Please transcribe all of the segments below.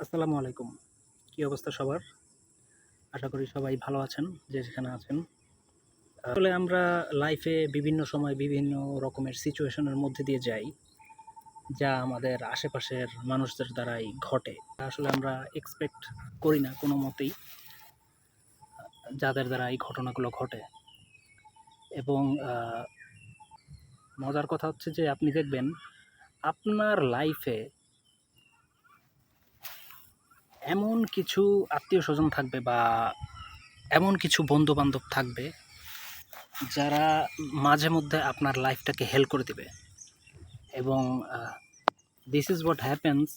আসসালামু আলাইকুম। কি অবস্থা সবার? আশা করি সবাই ভালো আছেন, যে যেখানে আছেন। আসলে আমরা লাইফে বিভিন্ন সময় বিভিন্ন রকমের সিচুয়েশনের মধ্যে দিয়ে যাই, যা আমাদের আশেপাশের মানুষদের দ্বারাই ঘটে। আসলে আমরা এক্সপেক্ট করি না কোনো মতেই, যাদের দ্বারা এই ঘটনাগুলো ঘটে। এবং মজার কথা হচ্ছে যে আপনি দেখবেন আপনার লাইফে এমন কিছু আত্মীয়স্বজন থাকবে বা এমন কিছু বন্ধু-বান্ধব থাকবে যারা মাঝে মধ্যে আপনার লাইফটাকে হেল করে দিবে। এবং দিস ইজ হোয়াট হ্যাপেন্স।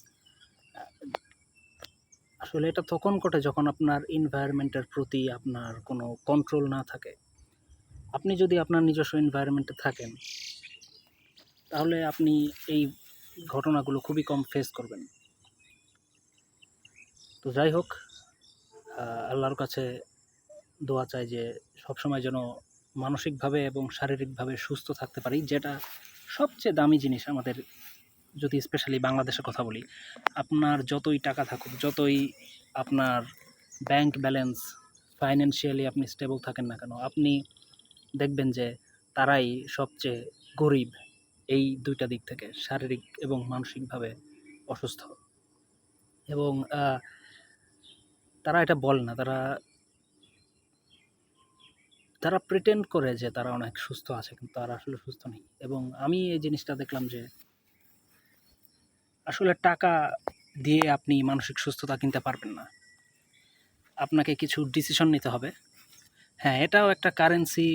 আসলে এটা তখন ঘটে যখন আপনার এনভায়রনমেন্টের প্রতি আপনার কোনো কন্ট্রোল না থাকে। আপনি যদি আপনার নিজস্ব এনভায়রনমেন্টে থাকেন, তাহলে আপনি এই ঘটনাগুলো খুবই কম ফেস করবেন। তো যাই হোক, আল্লাহর কাছে দোয়া চাই যে সবসময় যেন মানসিকভাবে এবং শারীরিকভাবে সুস্থ থাকতে পারি, যেটা সবচেয়ে দামি জিনিস আমাদের। যদি স্পেশালি বাংলাদেশের কথা বলি, আপনার যতই টাকা থাকুক, যতই আপনার ব্যাংক ব্যালেন্স, ফাইন্যান্সিয়ালি আপনি স্টেবল থাকেন না কেন, আপনি দেখবেন যে তারাই সবচেয়ে গরিব এই দুইটা দিক থেকে, শারীরিক এবং মানসিকভাবে অসুস্থ। এবং তারা এটা বলে না, তারা তারা প্রিটেন্ড করে যে তারা অনেক সুস্থ আছে, কিন্তু তারা আসলে সুস্থ নেই। এবং আমি এই জিনিসটা দেখলাম যে আসলে টাকা দিয়ে আপনি মানসিক সুস্থতা কিনতে পারবেন না। আপনাকে কিছু ডিসিশন নিতে হবে। হ্যাঁ, এটাও একটা কারেন্সি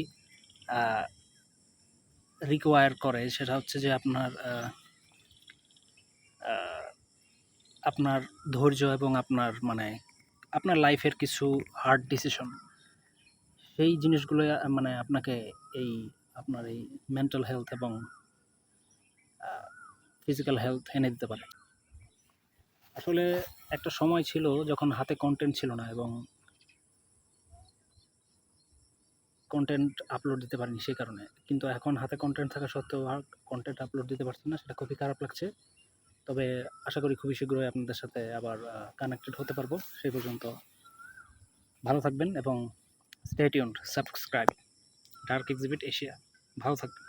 রিকোয়ার করে, সেটা হচ্ছে যে আপনার ধৈর্য এবং আপনার আপনার লাইফের কিছু হার্ড ডিসিশন, সেই জিনিসগুলো আপনাকে এই আপনার এই মেন্টাল হেলথ এবং ফিজিক্যাল হেলথ এনে দিতে পারে। আসলে একটা সময় ছিল যখন হাতে কন্টেন্ট ছিল না এবং কন্টেন্ট আপলোড দিতে পারিনি সেই কারণে। কিন্তু এখন হাতে কন্টেন্ট থাকা সত্ত্বেও কন্টেন্ট আপলোড দিতে পারছি না, সেটা খুবই খারাপ লাগছে। তবে আশা করি খুবই শীঘ্রই আপনাদের সাথে আবার কানেক্টেড হতে পারবো। সেই পর্যন্ত ভালো থাকবেন এবং stay tuned, subscribe dark exhibit Asia. ভালো থাকবেন।